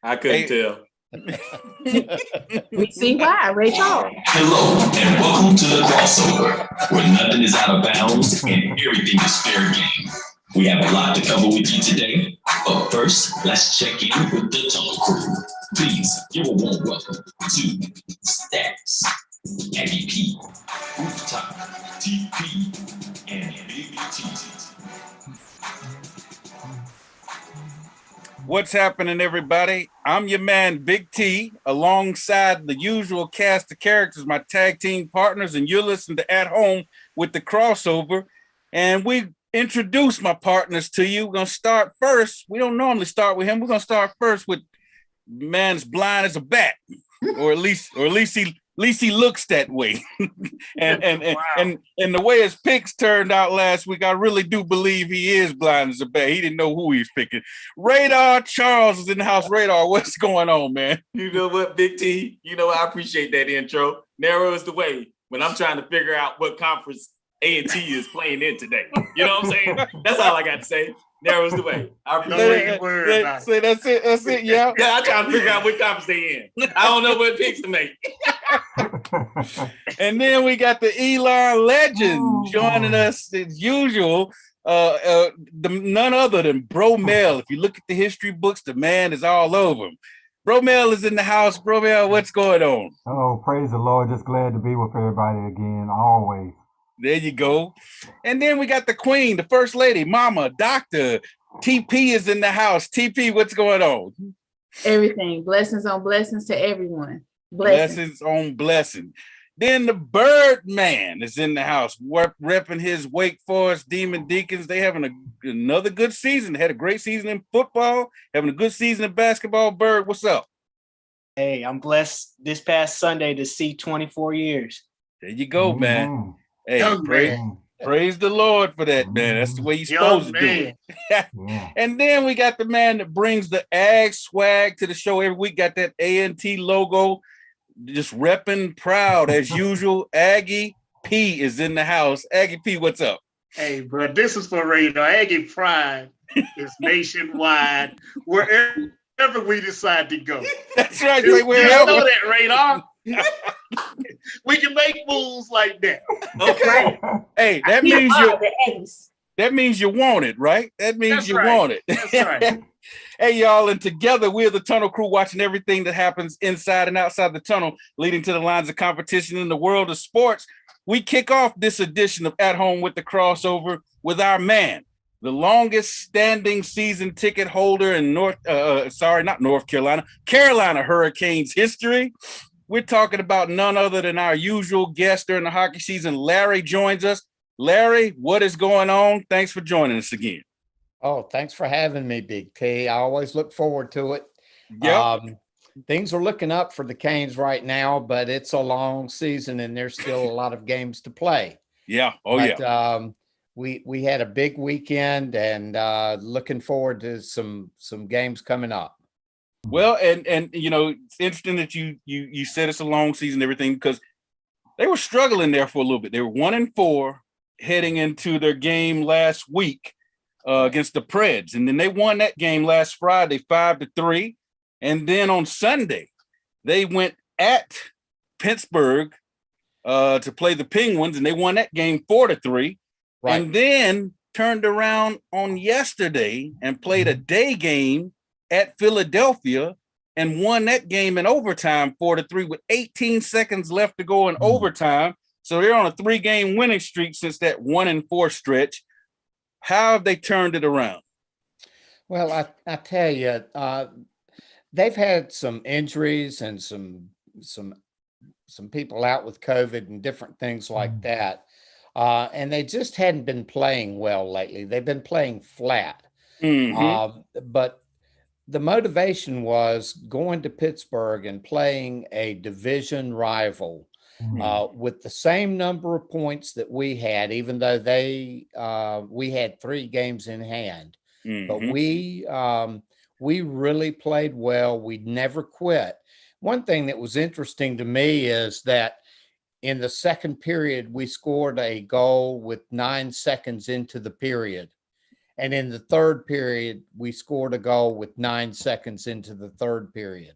I couldn't Hey. tell. We see why, Ray Charles. Hello and welcome to the crossover, where nothing is out of bounds and everything is fair game. We have a lot to cover with you today, but first, let's check in with the Tunnel Crew. Please give a warm welcome to Stacks, Mvp, Rooftop, TP, and Big T. What's happening, everybody? I'm your man, Big T, alongside the usual cast of characters, my tag team partners, and you're listening to At Home with the Crossover. And we introduce my partners to you. We're going to start first. We don't normally start with him. We're going to start first with man's blind as a bat, or at least he looks that way. and the way his picks turned out last week, I really do believe he is blind as a bat. He didn't know who he was picking. Radar Charles is in the house. Radar, what's going on, man? You know what, Big T? You know, I appreciate that intro. Narrows the way when I'm trying to figure out what conference A&T is playing in today. You know what I'm saying? That's all I got to say. Narrows the way. I appreciate it. Say that's it. Yeah. Yeah, I'm trying to figure out what conference they in. I don't know what picks to make. And then we got the Elon legend joining us as usual. None other than Bro Mel. If you look at the history books, the man is all over him. Bro Mel is in the house. Bro Mel, what's going on? Oh, praise the Lord. Just glad to be with everybody again, always. There you go. And then we got the queen, the first lady, mama, doctor. TP is in the house. TP, what's going on? Everything. Blessings on blessings to everyone. Blessings on blessing. Then the Birdman is in the house, repping his Wake Forest Demon Deacons. They having another good season. They had a great season in football, having a good season in basketball. Bird, what's up? Hey, I'm blessed this past Sunday to see 24 years. There you go, man. Mm-hmm. Hey, praise the Lord for that, man. That's the way you're supposed to do it. Yeah. And then we got the man that brings the Ag swag to the show every week. Got that A&T logo, just repping proud as usual. Aggie P is in the house. Aggie P, what's up? Hey, bro, this is for Radar. Aggie Pride is nationwide, wherever we decide to go. That's right. You Wherever. know that, Radar. We can make moves like that. Okay. Hey, that means you want it, right? That means That's you right. want it. That's right. Hey, y'all, and together we're the Tunnel Crew, watching everything that happens inside and outside the tunnel, leading to the lines of competition in the world of sports. We kick off this edition of At Home with the Crossover with our man, the longest standing season ticket holder in Carolina Hurricanes history. We're talking about none other than our usual guest during the hockey season. Larry joins us. Larry, what is going on? Thanks for joining us again. Oh, thanks for having me, Big T. I always look forward to it. Yep. Things are looking up for the Canes right now, but it's a long season and there's still a lot of games to play. Yeah. We had a big weekend and looking forward to some games coming up. Well, and you know, it's interesting that you said it's a long season and everything, because they were struggling there for a little bit. They were 1-4 heading into their game last week against the Preds, and then they won that game last Friday 5-3. And then on Sunday, they went at Pittsburgh to play the Penguins, and they won that game 4-3. Right. And then turned around on yesterday and played a day game at Philadelphia and won that game in overtime 4-3 with 18 seconds left to go in overtime. So they're on a 3-game winning streak since that 1-4 stretch. How have they turned it around? Well, I tell you, they've had some injuries and some people out with COVID and different things like that. And they just hadn't been playing well lately. They've been playing flat. But the motivation was going to Pittsburgh and playing a division rival with the same number of points that we had, even though we had 3 games in hand. But we really played well. We never quit. One thing that was interesting to me is that in the second period, we scored a goal with 9 seconds into the period. And in the third period, we scored a goal with 9 seconds into the third period.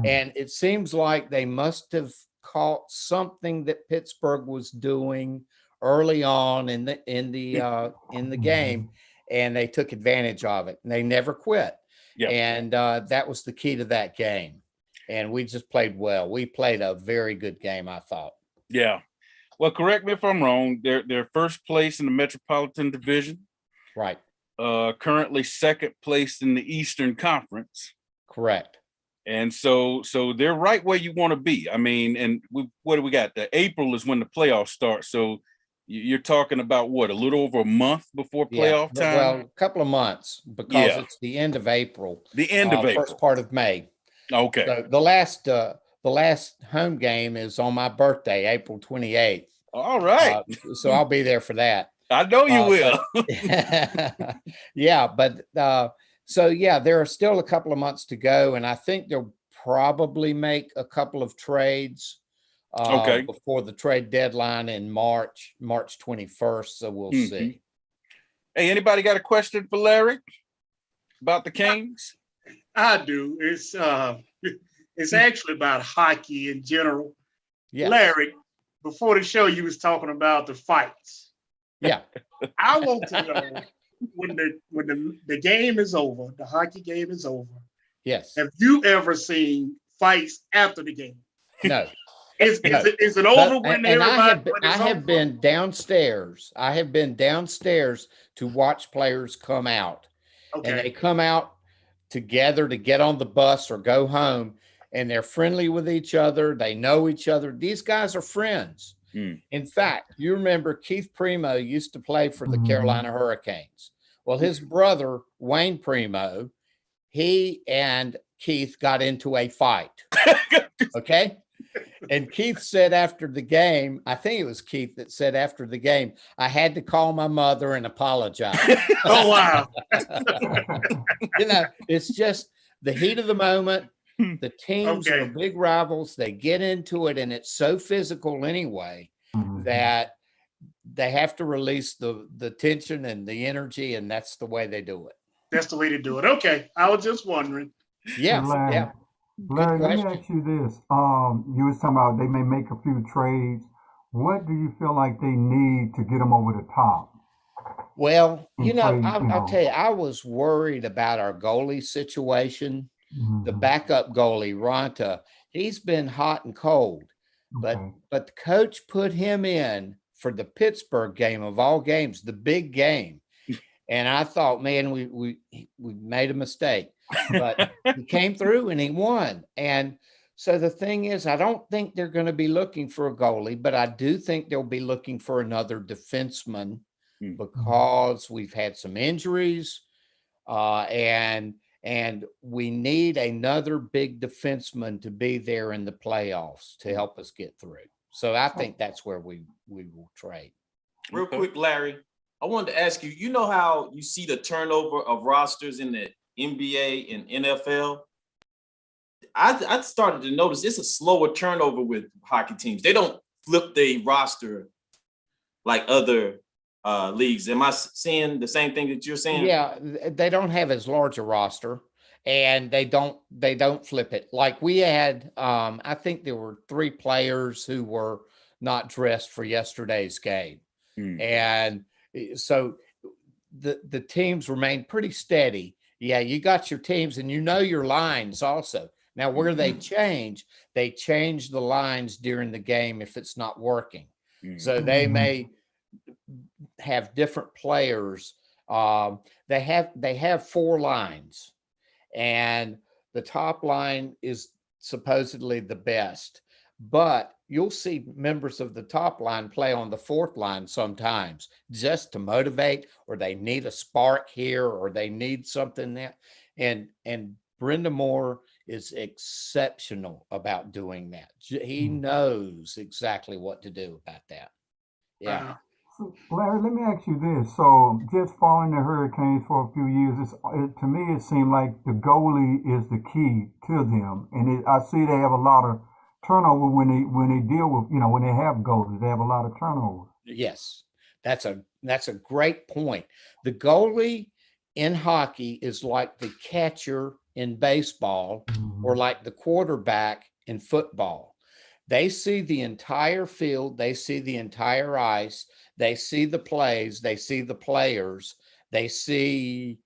And it seems like they must have caught something that Pittsburgh was doing early on in the game, and they took advantage of it. And they never quit. Yeah. And that was the key to that game. And we just played well. We played a very good game, I thought. Yeah. Well, correct me if I'm wrong. They're first place in the Metropolitan Division. Right. Currently second place in the Eastern Conference. Correct. And so they're right where you want to be. I mean, and what do we got? The April is when the playoffs start. So you're talking about what, a little over a month before playoff time? Well, a couple of months because it's the end of April. The end of April. First part of May. Okay. So the last home game is on my birthday, April 28th. All right. So I'll be there for that. I know you will. Yeah, but there are still a couple of months to go, and I think they'll probably make a couple of trades before the trade deadline in March 21st. So we'll see. Hey, anybody got a question for Larry about the Kings? I do. It's actually about hockey in general. Yes. Larry, before the show, you was talking about the fights. Yeah. I want to know when the game is over, the hockey game is over. Yes. Have you ever seen fights after the game? No. Is it over when everybody? I have been downstairs. I have been downstairs to watch players come out. Okay. And they come out together to get on the bus or go home, and they're friendly with each other. They know each other. These guys are friends. In fact, you remember Keith Primo used to play for the Carolina Hurricanes. Well, his brother, Wayne Primo, he and Keith got into a fight. Okay. And Keith said after the game, I think it was Keith that said after the game, I had to call my mother and apologize. Oh, wow. It's just the heat of the moment. The teams are big rivals. They get into it, and it's so physical anyway that they have to release the tension and the energy, and that's the way they do it. That's the way to do it. Okay. I was just wondering. Yeah. Larry, let me ask you this. You was talking about they may make a few trades. What do you feel like they need to get them over the top? Well, I'll tell you, I was worried about our goalie situation. The backup goalie, Ronta, he's been hot and cold, but the coach put him in for the Pittsburgh game of all games, the big game. And I thought, man, we made a mistake, but he came through and he won. And so the thing is, I don't think they're going to be looking for a goalie, but I do think they'll be looking for another defenseman because we've had some injuries, and we need another big defenseman to be there in the playoffs to help us get through. So I think that's where we will trade. Real quick, Larry, I wanted to ask you, you know how you see the turnover of rosters in the NBA and NFL? I started to notice it's a slower turnover with hockey teams. They don't flip their roster like other leagues. Am I seeing the same thing that you're saying? Yeah, they don't have as large a roster, and they don't flip it. Like we had, I think there were 3 players who were not dressed for yesterday's game. And so the teams remained pretty steady. Yeah, you got your teams and you know your lines also. Now, where they change the lines during the game if it's not working. So they may have different players. They have 4 lines, and the top line is supposedly the best, but you'll see members of the top line play on the 4th line sometimes just to motivate, or they need a spark here, or they need something there. And Brenda Moore is exceptional about doing that. He knows exactly what to do about that. Yeah. So, Larry, let me ask you this. So just following the Hurricanes for a few years, to me, it seemed like the goalie is the key to them. And I see they have a lot of turnover when they deal with, when they have goalies, they have a lot of turnover. Yes, that's a great point. The goalie in hockey is like the catcher in baseball or like the quarterback in football. They see the entire field, they see the entire ice, they see the plays, they see the players, they see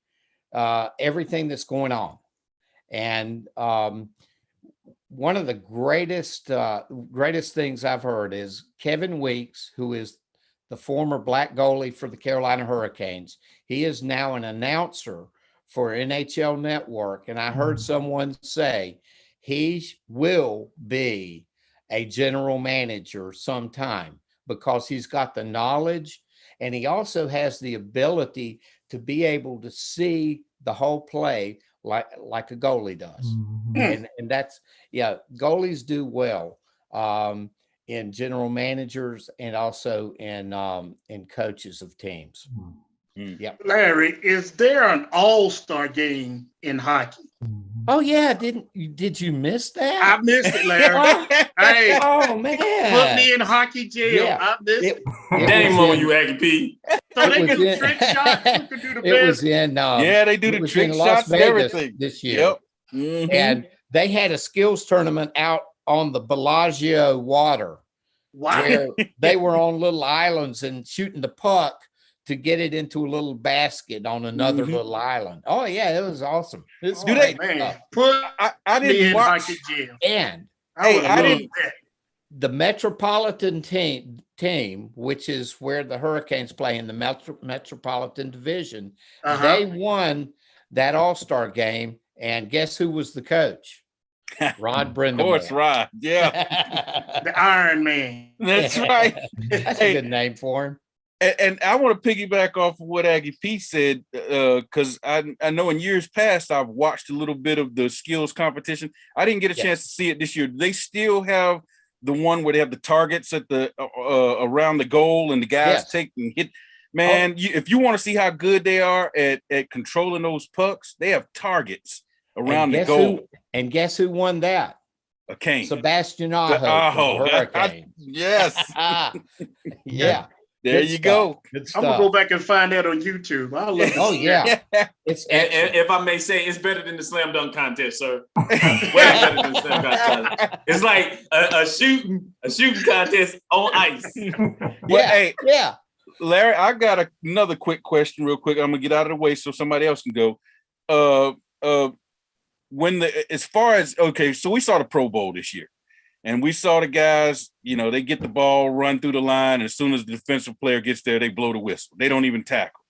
everything that's going on. And one of the greatest things I've heard is Kevin Weeks, who is the former black goalie for the Carolina Hurricanes. He is now an announcer for NHL Network. And I heard someone say he will be a general manager sometime because he's got the knowledge and he also has the ability to be able to see the whole play like a goalie does. And that's, goalies do well in general managers and also in coaches of teams. Yeah. Larry, is there an all-star game in hockey? Oh yeah, did you miss that? I missed it, Larry. Hey, oh man, put me in hockey jail. Yeah. I missed it. Game on you, Aggie P. So they can do trick shots. Who can do the It was best? in Yeah, they do it the was trick in Las shots and Vegas everything. this year. Yep. Mhm. And they had a skills tournament out on the Bellagio water Wow. where they were on little islands and shooting the puck to get it into a little basket on another little island. Oh yeah, it was awesome. It's Oh, great man, stuff. put I me didn't in watch. hockey jail. And I would I have loved didn't- that. the Metropolitan team, which is where the Hurricanes play in the Metropolitan Division, they won that All-Star game. And guess who was the coach? Rod Of Brindamore. course, Rod. Yeah, The Iron Man. that's right. That's Hey, a good name for him. And I want to piggyback off of what Aggie P said, because I know in years past I've watched a little bit of the skills competition. I didn't get a chance to see it this year. Do they still have the one where they have the targets at the around the goal and the guys take and hit? Man, if you want to see how good they are at controlling those pucks, they have targets around the goal. And guess who won that? A Kane. Sebastian Aho. For the Hurricanes. Yes. Yeah. There Good you stuff. go. Good I'm stuff. gonna go back and find that on YouTube. I love Oh yeah. It's And excellent. if I may say, it's better than the slam dunk contest, sir. Way better than the slam dunk contest. It's like a shooting contest on ice. Well, hey, yeah. Larry, I got another quick question real quick. I'm gonna get out of the way so somebody else can go. As far as, okay, so we saw the Pro Bowl this year and we saw the guys, they get the ball, run through the line. As soon as the defensive player gets there, they blow the whistle. They don't even tackle.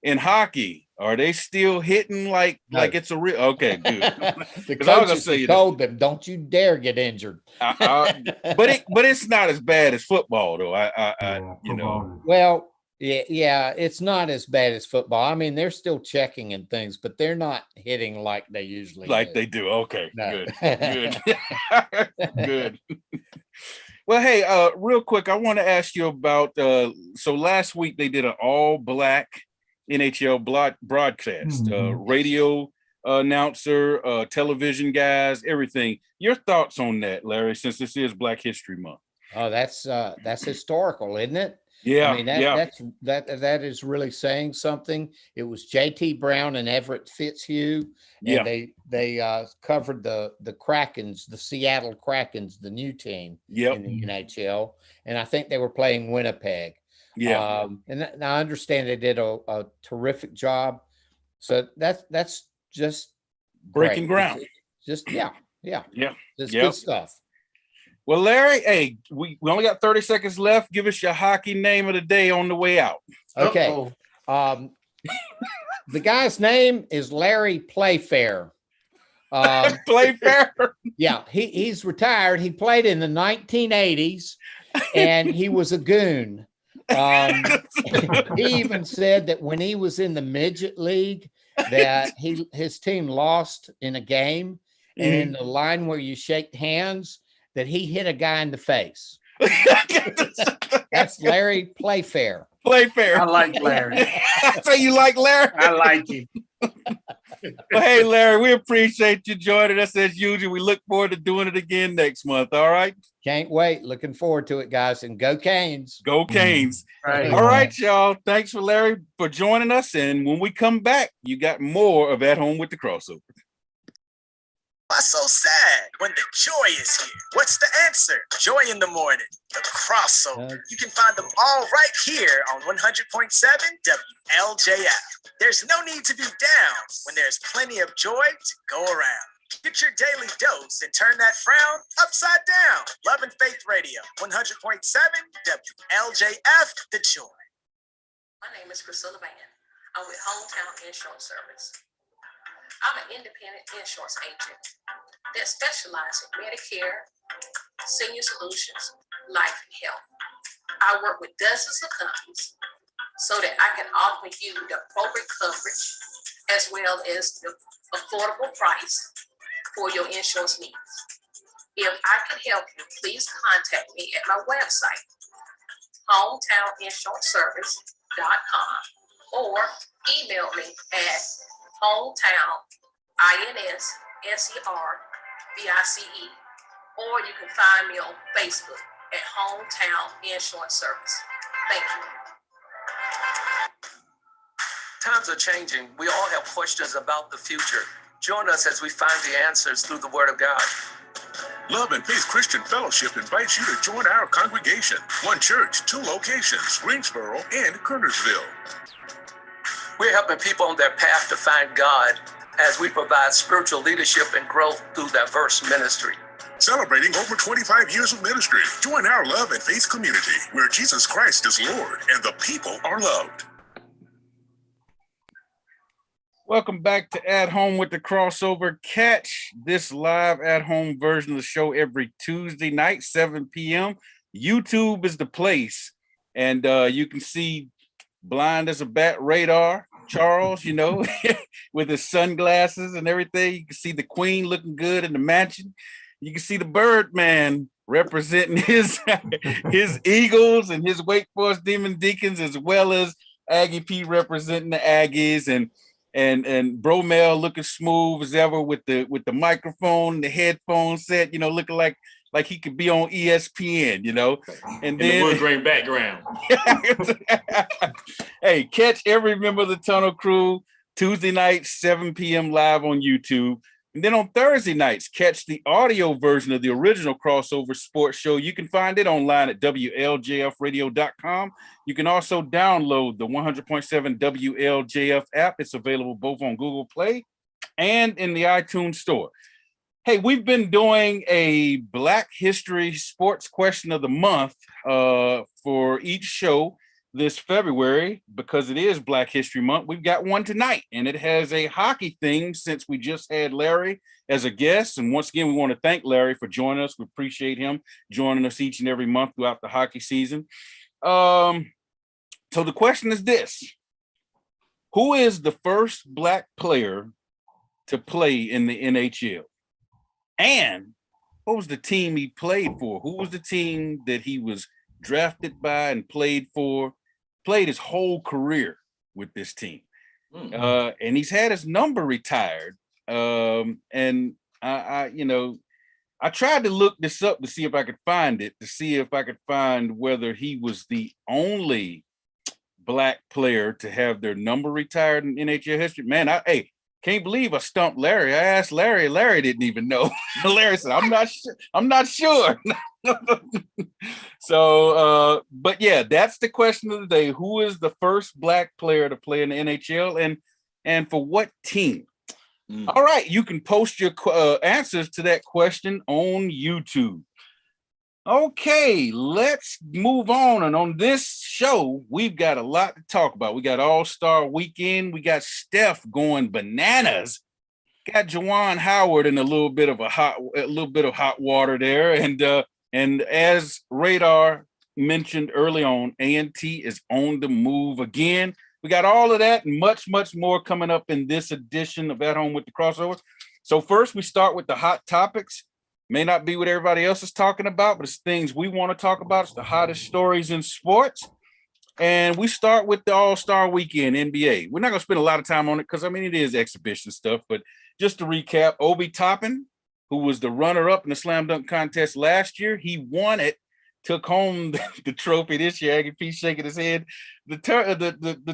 In hockey, are they still hitting like it's a real? Okay, good. The 'Cause I was gonna coaches say told them, "Don't you dare get injured." but it's not as bad as football, though. Football. Well, yeah, it's not as bad as football. I mean, they're still checking and things, but they're not hitting like they usually like do. they do. Okay, No. good. Good. Well, hey, real quick, I want to ask you about. So last week they did an all-black NHL broadcast, radio announcer, television guys, everything. Your thoughts on that, Larry? Since this is Black History Month. Oh, that's historical, isn't it? Yeah, I mean, that is really saying something. It was J.T. Brown and Everett Fitzhugh, and they covered the Krakens, the Seattle Krakens, the new team in the NHL, and I think they were playing Winnipeg. Yeah, and I understand they did a terrific job. So that's just breaking great. ground. Just Just Yep. good stuff. Well, Larry, hey, we only got 30 seconds left. Give us your hockey name of the day on the way out. Okay. The guy's name is Larry Playfair. Playfair. Yeah, he's retired. He played in the 1980s, and he was a goon. He even said that when he was in the midget league, that his team lost in a game, and in the line where you shake hands, that he hit a guy in the face. That's Larry Playfair. Playfair. I like Larry. So you like Larry? I like him. Well, hey, Larry, we appreciate you joining us as usual. We look forward to doing it again next month. All right. Can't wait. Looking forward to it, guys. And go Canes. Go Canes. Right. All right, y'all. Thanks for Larry for joining us. And when we come back, you got more of At Home with the Crossover. Why so sad when the joy is here? What's the answer? Joy in the morning, the crossover. You can find them all right here on 100.7 WLJF. There's no need to be down when there's plenty of joy to go around. Get your daily dose and turn that frown upside down. Love and Faith Radio, 100.7 WLJF, the joy. My name is Priscilla Van. I'm with Hometown Insurance Service. I'm an independent insurance agent that specializes in Medicare, senior solutions, life and health. I work with dozens of companies so that I can offer you the appropriate coverage as well as the affordable price for your insurance needs. If I can help you, please contact me at my website, hometowninsuranceservice.com, or email me at hometown.inservice, or you can find me on Facebook at Hometown Insurance Service. Thank you. Times are changing. We all have questions about the future. Join us as we find the answers through the Word of God. Love and Faith Christian Fellowship invites you to join our congregation. One church, 2 locations, Greensboro and Kernersville. We're helping people on their path to find God as we provide spiritual leadership and growth through diverse ministry. Celebrating over 25 years of ministry. Join our Love and Faith community where Jesus Christ is Lord and the people are loved. Welcome back to At Home with the Crossover. Catch this live at-home version of the show every Tuesday night, 7 p.m. YouTube is the place. And you can see blind as a bat radar, Charles, you know, with his sunglasses and everything. You can see the Queen looking good in the mansion. You can see the Birdman representing his Eagles and his Wake Forest Demon Deacons, as well as Aggie P representing the Aggies, and Bromel looking smooth as ever with the microphone, the headphone set, you know, looking like he could be on ESPN, you know, and then the wood grain background. Hey, catch every member of the Tunnel Crew Tuesday night, 7 p.m. live on YouTube. And then on Thursday nights, catch the audio version of the original Crossover Sports Show. You can find it online at WLJFradio.com. You can also download the 100.7 WLJF app. It's available both on Google Play and in the iTunes Store. Hey, we've been doing a Black History Sports Question of the Month for each show this February, because it is Black History Month. We've got one tonight, and it has a hockey theme since we just had Larry as a guest. And once again, we want to thank Larry for joining us. We appreciate him joining us each and every month throughout the hockey season. So the question is this: who is the first Black player to play in the NHL? And what was the team he played for? Who was the team that he was drafted by and played for? Played his whole career with this team. And he's had his number retired. And I tried to look this up to see if I could find it, to see if I could find whether he was the only Black player to have their number retired in NHL history. Man, can't believe I stumped Larry. I asked Larry. Larry didn't even know. Larry said, I'm not sure. So, but yeah, that's the question of the day. Who is the first Black player to play in the NHL, and for what team? All right, you can post your answers to that question on YouTube. Okay, let's move on. And on this show, we've got a lot to talk about. We got All-Star Weekend. We got Steph going bananas. Got Juwan Howard in a little bit of hot water there. And as Radar mentioned early on, A&T is on the move again. We got all of that and much, much more coming up in this edition of At Home with the Crossover. So first, we start with the hot topics. May not be what everybody else is talking about, but it's things we want to talk about. It's the hottest stories in sports. And we start with the All-Star Weekend, NBA. We're not going to spend a lot of time on it because, I mean, it is exhibition stuff. But just to recap, Obi Toppin, who was the runner-up in the slam dunk contest last year, he won it, took home the trophy this year. Aggie P shaking his head. The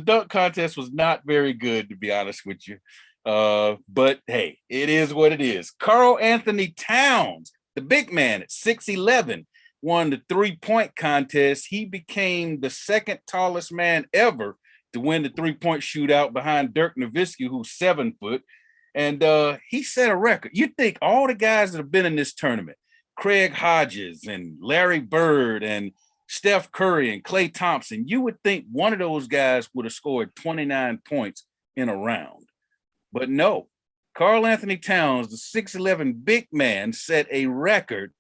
dunk contest was not very good, to be honest with you. But, hey, it is what it is. Karl Anthony Towns, the big man at 6'11", won the three-point contest. He became the second tallest man ever to win the three-point shootout behind Dirk Nowitzki, who's 7 foot. And he set a record. You think all the guys that have been in this tournament, Craig Hodges and Larry Bird and Steph Curry and Klay Thompson, you would think one of those guys would have scored 29 points in a round. But no, Karl Anthony Towns, the 6'11" big man, set a record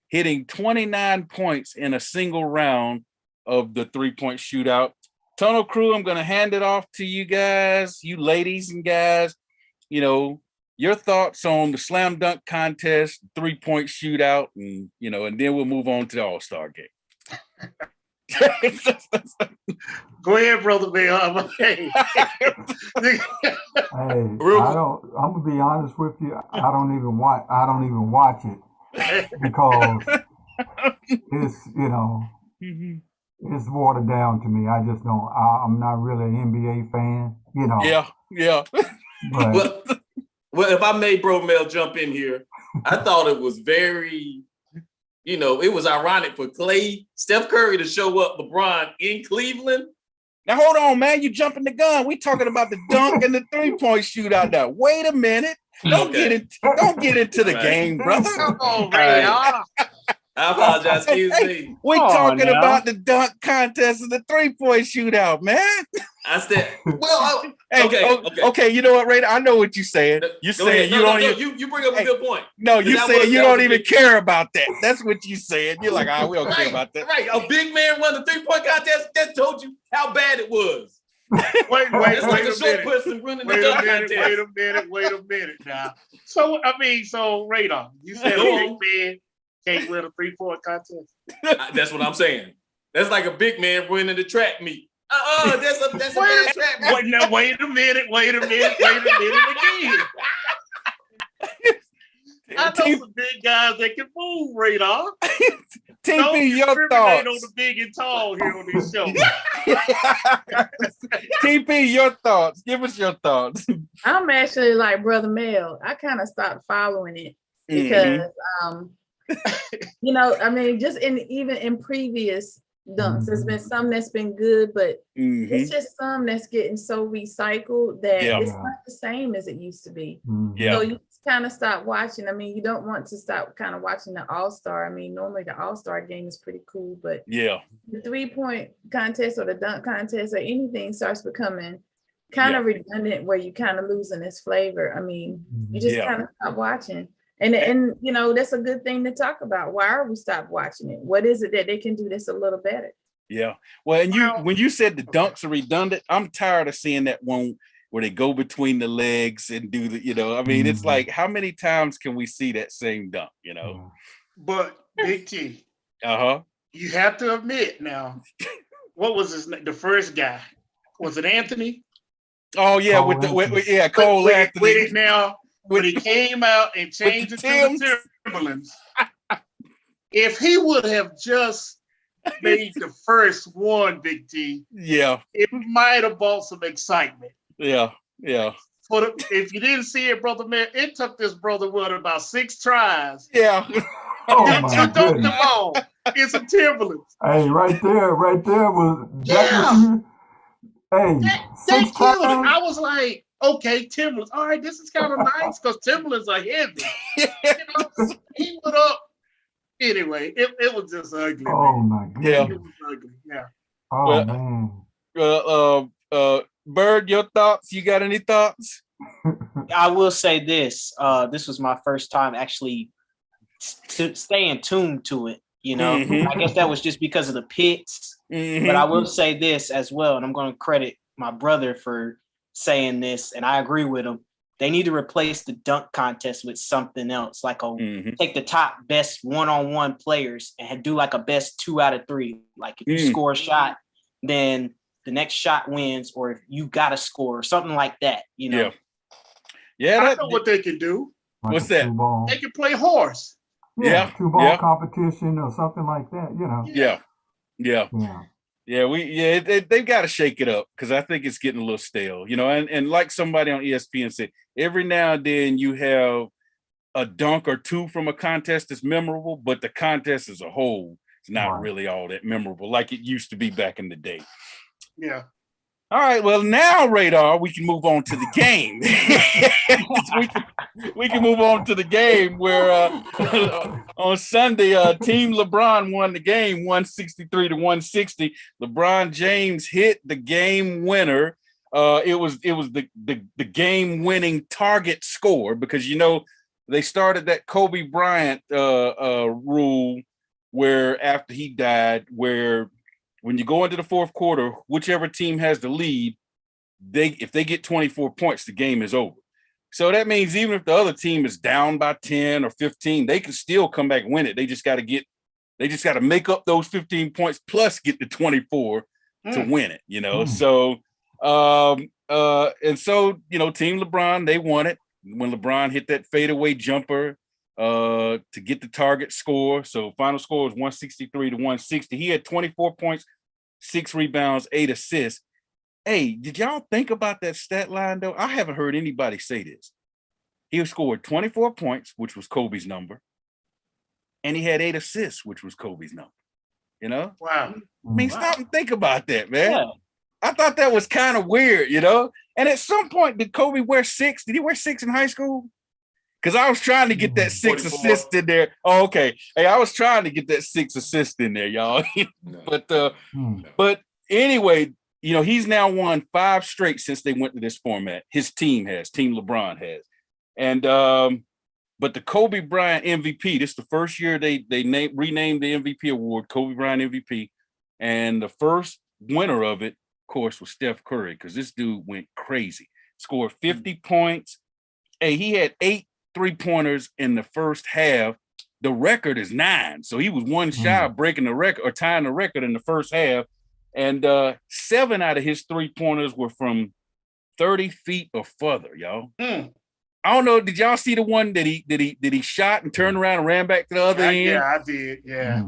hitting 29 points in a single round of the three-point shootout. Tunnel Crew, I'm going to hand it off to you guys, you ladies and guys. You know, your thoughts on the slam dunk contest, three-point shootout, and, you know, and then we'll move on to the All-Star game. Go ahead, Brother Bill. Hey, I'm gonna be honest with you. I don't even watch it because it's, you know, it's watered down to me. I just don't. I'm not really an NBA fan, you know. Yeah. But well, if I may, Bro Mel, jump in here, I thought it was very, you know, it was ironic for Steph Curry to show up LeBron in Cleveland. Now, hold on, man. You jumping the gun. We talking about the dunk and the three-point shootout now. Wait a minute. Don't get into the game, brother. Come on, Ray. I apologize. Excuse me. We talking about the dunk contest and the three-point shootout, man. I said, well, okay. You know what, Ray? I know what you're saying. You're saying you don't even. You bring up a good point. No, you saying you don't even care about that. That's what you said. You're like, we don't care about that. Right. A big man won the three-point contest. That told you how bad it was. Wait it's like a a short minute. person running the dunk contest. Wait a minute now. So Radar, you said a big man can't win a three-point contest. That's what I'm saying. That's like a big man winning the track meet. That's a bad track meet. Wait a minute again. I know some big guys that can move, Radar. TP, your thoughts. On the big and tall here on this show. TP, your thoughts. Give us your thoughts. I'm actually like Brother Mel. I kind of stopped following it because, you know, I mean, just even in previous dunks, there's been some that's been good, but it's just some that's getting so recycled that it's not the same as it used to be. So you just kind of stop watching. I mean, you don't want to stop kind of watching the All-Star. I mean, normally the All-Star game is pretty cool, but the three-point contest or the dunk contest or anything starts becoming kind of redundant where you kind of losing its flavor. I mean, you just kind of stop watching. And you know, that's a good thing to talk about. Why are we stopped watching it? What is it that they can do that's a little better? Yeah. Well, and when you said the dunks are redundant, I'm tired of seeing that one where they go between the legs and do the, you know, I mean, it's like, how many times can we see that same dunk, you know? But Big T, you have to admit now, what was his name? The first guy, was it Anthony? Oh yeah, Cole Anthony. With it now. When he came out and changed it to the Timberlands, if he would have just made the first one, Big T, it might have brought some excitement. Yeah. If you didn't see it, Brother Man, it took this brother about 6 tries. Yeah. My dunked the ball. It's a Timberlands. Hey, right there was that killed it. I was like, okay, Timberlands. All right, this is kind of nice because Timberlands are heavy. You know, he went up. Anyway, it was just ugly. Oh my God. Yeah. It was ugly. Yeah. Oh man. Bird, your thoughts? You got any thoughts? I will say this. This was my first time actually staying tuned to it. You know, I guess that was just because of the pits. But I will say this as well, and I'm going to credit my brother for saying this, and I agree with him. They need to replace the dunk contest with something else, like take the top best one-on-one players and do like a best 2 out of 3. Like if you score a shot, then the next shot wins, or if you got to score or something like that, you know. Yeah, I know what they can do. Like what's that? They can play horse. Yeah, 2-ball competition or something like that, you know. They've got to shake it up because I think it's getting a little stale, you know. And like somebody on ESPN said, every now and then you have a dunk or two from a contest that's memorable, but the contest as a whole is not really all that memorable like it used to be back in the day. Yeah. All right, well, now, Radar, we can move on to the game. we can move on to the game where on Sunday, Team LeBron won the game 163-160. LeBron James hit the game winner. It was the game-winning target score because, you know, they started that Kobe Bryant rule where after he died, where when you go into the fourth quarter, whichever team has the lead, if they get 24 points, the game is over. So that means even if the other team is down by 10 or 15, they can still come back and win it. They just got to make up those 15 points plus get the 24 to win it, you know. So and so, you know, Team LeBron, they won it when LeBron hit that fadeaway jumper to get the target score. So final score was 163-160. He had 24 points, 6 rebounds, 8 assists. Hey, did y'all think about that stat line though? I haven't heard anybody say this. He scored 24 points, which was Kobe's number, and he had 8 assists, which was Kobe's number. You know? Wow. I mean, stop and think about that, man. Yeah. I thought that was kind of weird, you know? And at some point, did Kobe wear 6? Did he wear 6 in high school? Because I was trying to get that 6 assist in there. Oh, okay. Hey, I was trying to get that 6 assist in there, y'all. But anyway, you know, he's now won 5 straight since they went to this format. His team has, Team LeBron has. And but the Kobe Bryant MVP, this is the first year they renamed the MVP award, Kobe Bryant MVP. And the first winner of it, of course, was Steph Curry, because this dude went crazy. Scored 50 points. Hey, he had 8 3-pointers in the first half. The record is 9. So he was one shy of breaking the record or tying the record in the first half. And 7 out of his 3-pointers were from 30 feet or further, y'all. I don't know. Did y'all see the one that he shot and turned around and ran back to the other end? Yeah, I did. Yeah.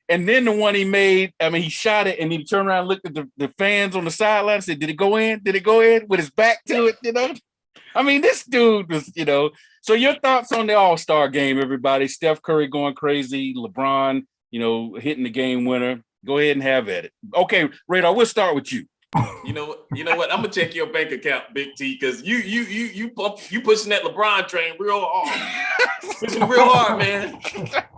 And then the one he made, I mean, he shot it and he turned around and looked at the fans on the sideline and said, did it go in? Did it go in? With his back to it, you know? I mean, this dude was, you know. So your thoughts on the All-Star game, everybody? Steph Curry going crazy, LeBron, you know, hitting the game winner. Go ahead and have at it. Okay, Radar, we'll start with you. You know what? I'm gonna check your bank account, Big T, because you pushing that LeBron train real hard. Pushing real hard, man.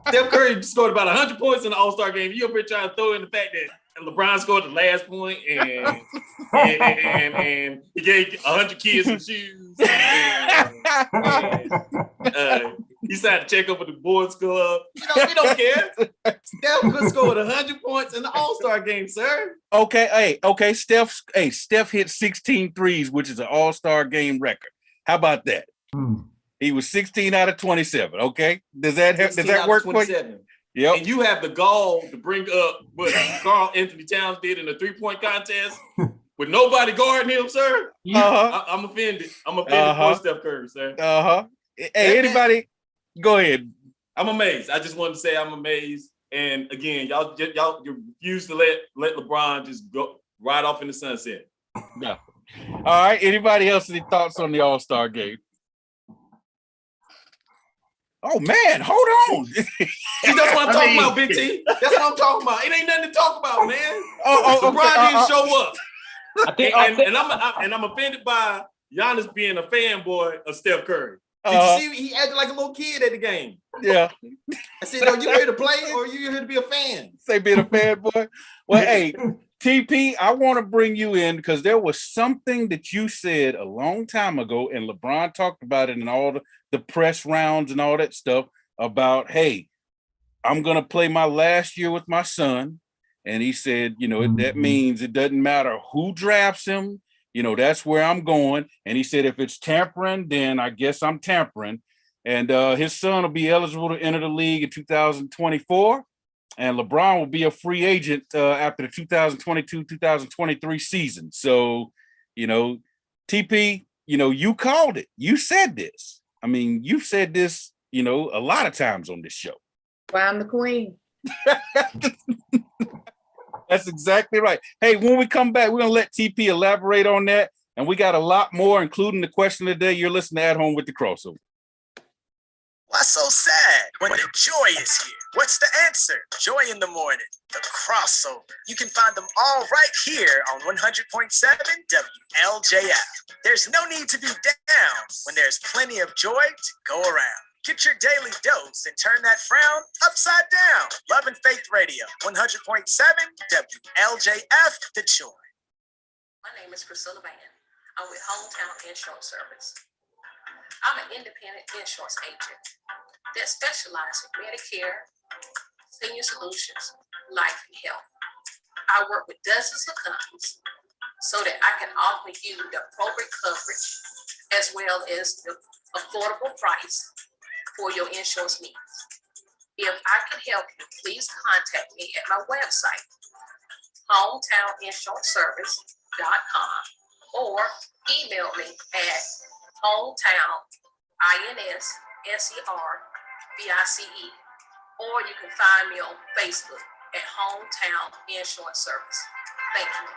Steph Curry scored about 100 points in the All-Star game. You over here trying to throw in the fact that LeBron scored the last point and he gave 100 kids some shoes. He decided to check up with the boys club. You know, we don't care. Steph could score 100 points in the All-Star game, sir. Okay, Steph hit 16 threes, which is an All-Star game record. How about that? He was 16 out of 27. Okay, does that work for you? Yep. And you have the gall to bring up what Karl Anthony Towns did in the 3-point contest with nobody guarding him, sir. I'm offended. I'm offended for Steph Curry, sir. Hey, anybody? Go ahead. I'm amazed. I just wanted to say I'm amazed. And again, y'all refuse to let LeBron just go right off in the sunset. No. All right. Anybody else any thoughts on the All-Star game? Oh man, hold on. See, that's what I'm talking about, Big T. That's what I'm talking about. It ain't nothing to talk about, man. LeBron didn't show up. I'm offended by Giannis being a fanboy of Steph Curry. Did you see he acted like a little kid at the game? Yeah. I said, are you here to play or are you here to be a fan? Say being a fanboy. Well, hey, TP, I want to bring you in because there was something that you said a long time ago, and LeBron talked about it in all the press rounds and all that stuff about, hey, I'm going to play my last year with my son. And he said, you know, that means it doesn't matter who drafts him. You know, that's where I'm going. And he said, if it's tampering, then I guess I'm tampering. And his son will be eligible to enter the league in 2024. and LeBron will be a free agent after the 2022-2023 season. So, TP, you called it. You said this. I mean, you've said this, a lot of times on this show. Well, I'm the queen. That's exactly right. Hey, when we come back, we're going to let TP elaborate on that. And we got a lot more, including the question of the day. You're listening At Home with the Crossover. Why so sad when the joy is here? What's the answer? Joy in the morning, the crossover. You can find them all right here on 100.7 WLJF. There's no need to be down when there's plenty of joy to go around. Get your daily dose and turn that frown upside down. Love and Faith Radio, 100.7 WLJF, the joy. My name is Priscilla Van. I'm with Hometown Insurance Service. I'm an independent insurance agent that specializes in Medicare, senior solutions, life, and health. I work with dozens of companies so that I can offer you the appropriate coverage as well as the affordable price for your insurance needs. If I can help you, please contact me at my website, hometowninsuranceservice.com, or email me at hometown.inservice, or you can find me on Facebook at Hometown Insurance Service. Thank you.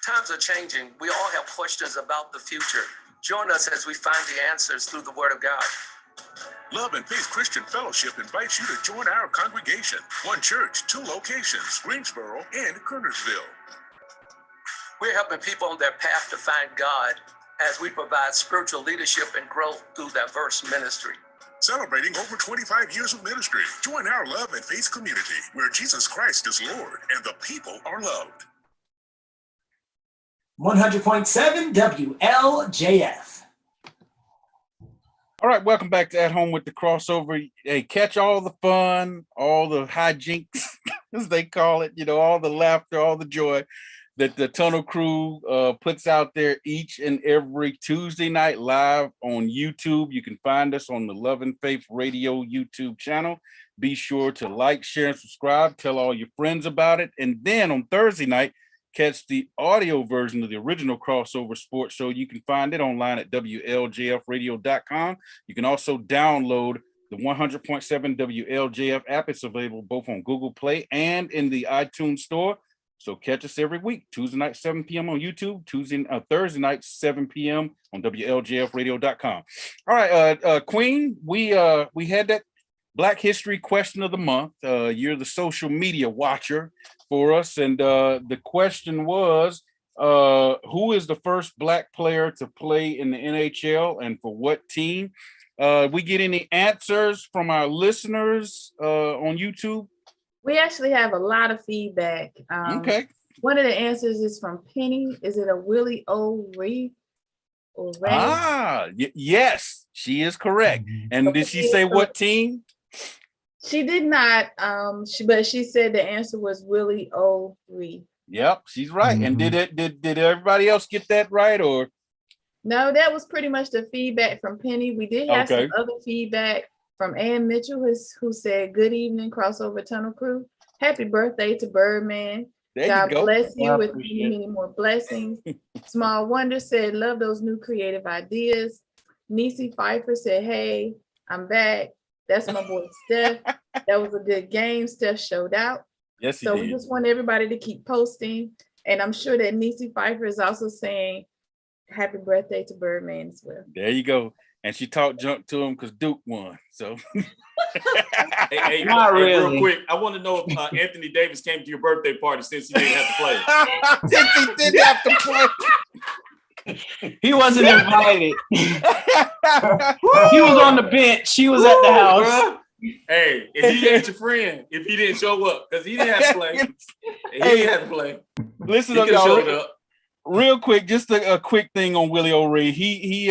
Times are changing. We all have questions about the future. Join us as we find the answers through the Word of God. Love and Faith Christian Fellowship invites you to join our congregation. One church, 2 locations, Greensboro and Kernersville. We're helping people on their path to find God as we provide spiritual leadership and growth through diverse ministry. Celebrating over 25 years of ministry. Join our Love and Faith community where Jesus Christ is Lord and the people are loved. 100.7 WLJF. All right, welcome back to At Home with the Crossover. Hey, catch all the fun, all the hijinks, as they call it, all the laughter, all the joy that the Tunnel Crew puts out there each and every Tuesday night live on YouTube. You can find us on the Love and Faith Radio YouTube channel. Be sure to like, share, and subscribe. Tell all your friends about it. And then on Thursday night, catch the audio version of the original Crossover Sports Show. You can find it online at WLJFradio.com. You can also download the 100.7 WLJF app. It's available both on Google Play and in the iTunes Store. So catch us every week, Tuesday night, 7 p.m. on YouTube, Thursday night, 7 p.m. on WLJFradio.com. All right, Queen, we had that Black History Question of the Month. You're the social media watcher for us, and the question was, who is the first Black player to play in the NHL and for what team? We get any answers from our listeners on YouTube? We actually have a lot of feedback. Okay. One of the answers is from Penny. Is it a Willie O'Ree? Yes, she is correct. And did she say what team? She did not. But she said the answer was Willie O'Ree. Yep, she's right. And did everybody else get that right, or? No, that was pretty much the feedback from Penny. We did have some other feedback from Ann Mitchell, who said, "Good evening, Crossover Tunnel Crew. Happy birthday to Birdman. God bless you with many, many more blessings." Small Wonder said, "Love those new creative ideas." Niecy Pfeiffer said, "Hey, I'm back. That's my boy Steph. That was a good game. Steph showed out." Yes, he so did. We just want everybody to keep posting. And I'm sure that Niecy Pfeiffer is also saying happy birthday to Birdman as well. There you go. And she talked junk to him because Duke won. So hey, real quick, I want to know if Anthony Davis came to your birthday party since he didn't have to play. Since he didn't have to play. He wasn't invited. He was on the bench. She was at the house. Bro. Hey, if he ain't your friend, if he didn't show up, because he didn't have to play. He didn't have to play. Listen up, y'all. Real quick, just a quick thing on Willie O'Ree. He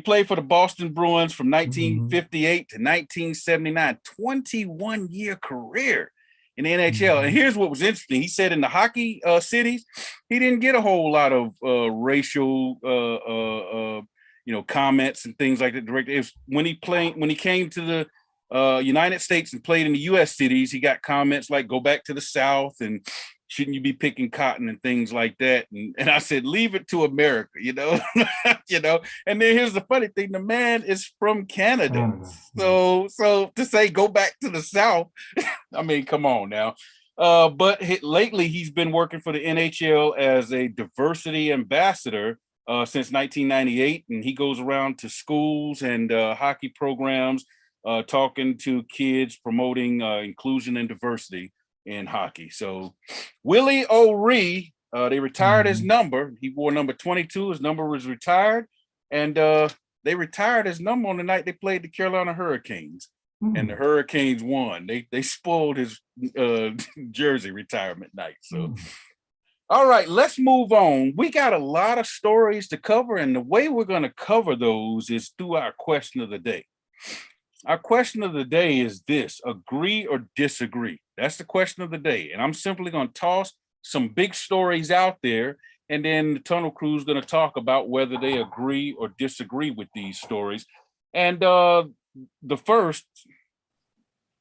played for the Boston Bruins from 1958 to 1979, 21-year career in the NHL. And here's what was interesting. He said in the hockey cities, he didn't get a whole lot of racial comments and things like that. It was when he came to United States and played in the U.S. cities, he got comments like, go back to the South and shouldn't you be picking cotton and things like that? And I said, leave it to America, you know, you know. And then here's the funny thing: the man is from Canada. So to say go back to the South, I mean, come on now. But lately he's been working for the NHL as a diversity ambassador since 1998, and he goes around to schools and hockey programs, talking to kids, promoting inclusion and diversity in hockey. So Willie O'Ree, they retired his number. He wore number 22. His number was retired, and they retired his number on the night they played the Carolina Hurricanes, and the Hurricanes won. They spoiled his jersey retirement night. So all right, let's move on. We got a lot of stories to cover, and the way we're going to cover those is through our question of the day. Our question of the day is this: agree or disagree? That's the question of the day. And I'm simply going to toss some big stories out there, and then the tunnel crew is going to talk about whether they agree or disagree with these stories. And the first,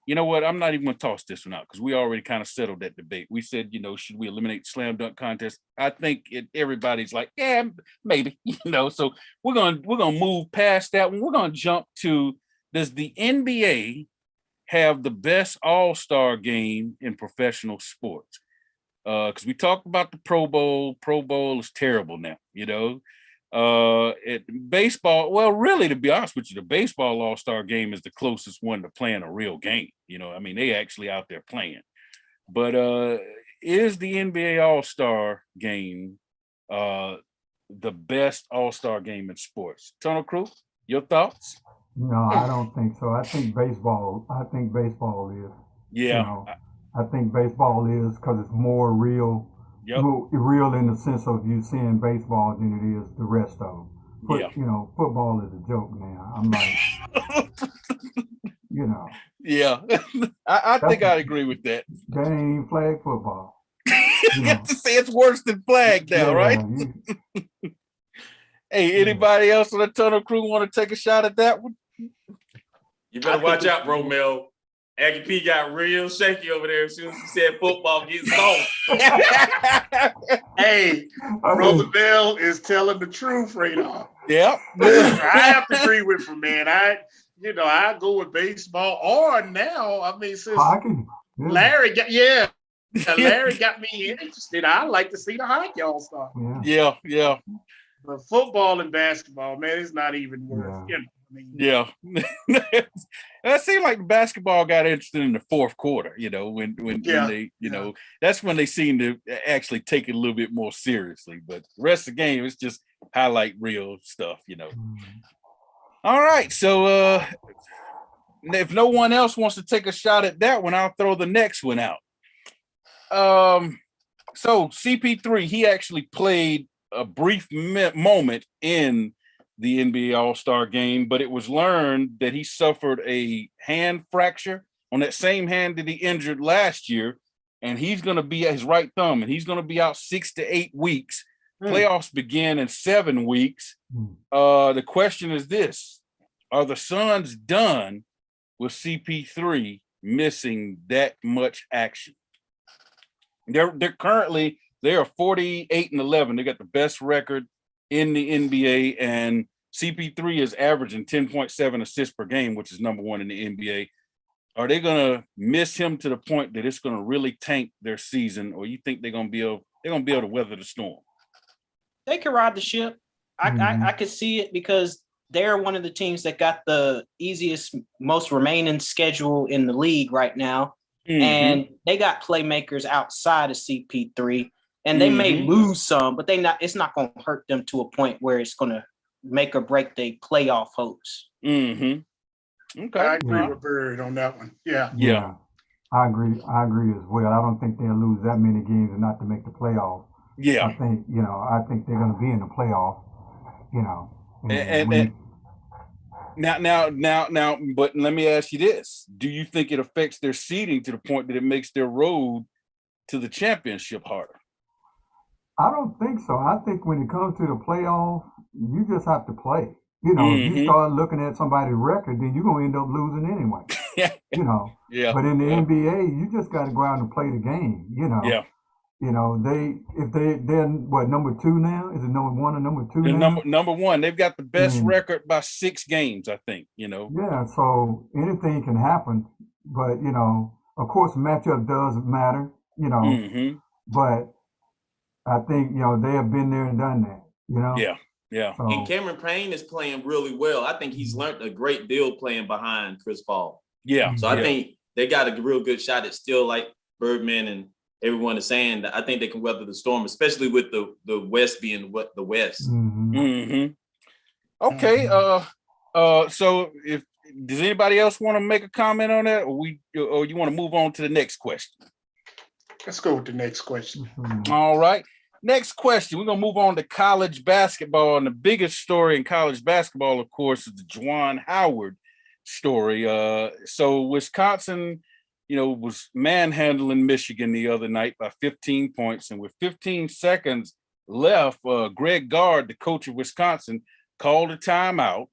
you know what? I'm not even going to toss this one out because we already kind of settled that debate. We said, you know, should we eliminate the slam dunk contest? I think everybody's like, yeah, maybe, you know. So we're gonna move past that one. We're gonna jump to, does the NBA have the best all-star game in professional sports? Because we talked about the Pro Bowl. Pro Bowl is terrible now, you know. Baseball, well, really, to be honest with you, the baseball all-star game is the closest one to playing a real game. You know, I mean, they actually out there playing. But is the NBA all-star game the best all-star game in sports? Tunnel crew, your thoughts? No, I don't think so. I think baseball is. Yeah. You know, I think baseball is because it's more real. Yep. More real in the sense of you seeing baseball than it is the rest of them. You know, football is a joke now. I'm like, you know. Yeah, I think I'd agree with that. That ain't flag football. You have to say it's worse than flag now, right? Hey, anybody else on the tunnel crew want to take a shot at that one? You better watch out, bro, Mel. Aggie P got real shaky over there as soon as he said football gets soft. Hey, Brother Bell is telling the truth right now. Yep. I have to agree with him, man. I go with baseball, or now, I mean, since hockey. Larry got me interested. I like to see the hockey all-star. Yeah. But football and basketball, man, it's not even worth. You know, I mean, yeah. It seemed like basketball got interested in the fourth quarter. You know, when they, you know, that's when they seem to actually take it a little bit more seriously. But the rest of the game, it's just highlight real stuff. You know. All right, so if no one else wants to take a shot at that one, I'll throw the next one out. So CP3, he actually played a brief moment in the NBA All-Star game, but it was learned that he suffered a hand fracture on that same hand that he injured last year, and he's going to be his right thumb, and he's going to be out 6 to 8 weeks. Playoffs begin in 7 weeks. The question is this: are the Suns done with CP3 missing that much action? They're currently, they are 48-11. They got the best record in the NBA, and CP3 is averaging 10.7 assists per game, which is number one in the NBA. Are they gonna miss him to the point that it's gonna really tank their season, or you think they're gonna be able to weather the storm? They can ride the ship. I could see it because they're one of the teams that got the easiest, most remaining schedule in the league right now. And they got playmakers outside of CP3, and they may lose some, but it's not going to hurt them to a point where it's going to make or break their playoff hopes. Okay. I agree with Bird on that one. Yeah. I agree as well. I don't think they'll lose that many games and not to make the playoff. Yeah. I think they're going to be in the playoff, you know. Now, but let me ask you this. Do you think it affects their seeding to the point that it makes their road to the championship harder? I don't think so. I think when it comes to the playoff, you just have to play. You know, if you start looking at somebody's record, then you're going to end up losing anyway. you know. Yeah. But in the NBA, you just got to go out and play the game, you know. Yeah. You know, they're what, number 2 now? Is it number 1 or number 2 now? Number 1. They've got the best record by 6 games, I think, you know. Yeah, so anything can happen. But, you know, of course, matchup does matter, you know. But I think, you know, they have been there and done that, you know. Yeah. So, And Cameron Payne is playing really well. I think he's learned a great deal playing behind Chris Paul. Yeah. So I think they got a real good shot at still, like Birdman and everyone is saying, that I think they can weather the storm, especially with the West being what the West. Okay. So does anybody else want to make a comment on that, or you want to move on to the next question? Let's go with the next question. All right. Next question. We're gonna move on to college basketball, and the biggest story in college basketball, of course, is the Juwan Howard story. So Wisconsin, you know, was manhandling Michigan the other night by 15 points, and with 15 seconds left, Greg Gard, the coach of Wisconsin, called a timeout.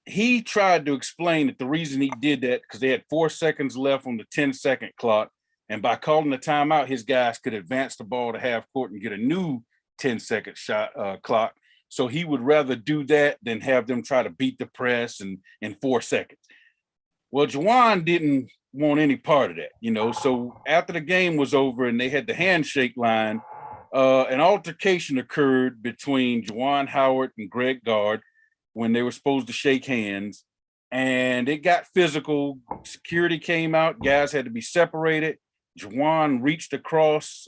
He tried to explain that the reason he did that because they had 4 seconds left on the 10-second clock, and by calling the timeout, his guys could advance the ball to half court and get a new 10-second shot clock. So he would rather do that than have them try to beat the press in 4 seconds. Well, Juwan didn't want any part of that, you know. So after the game was over and they had the handshake line, an altercation occurred between Juwan Howard and Greg Gard when they were supposed to shake hands, and it got physical. Security came out, guys had to be separated. Juwan reached across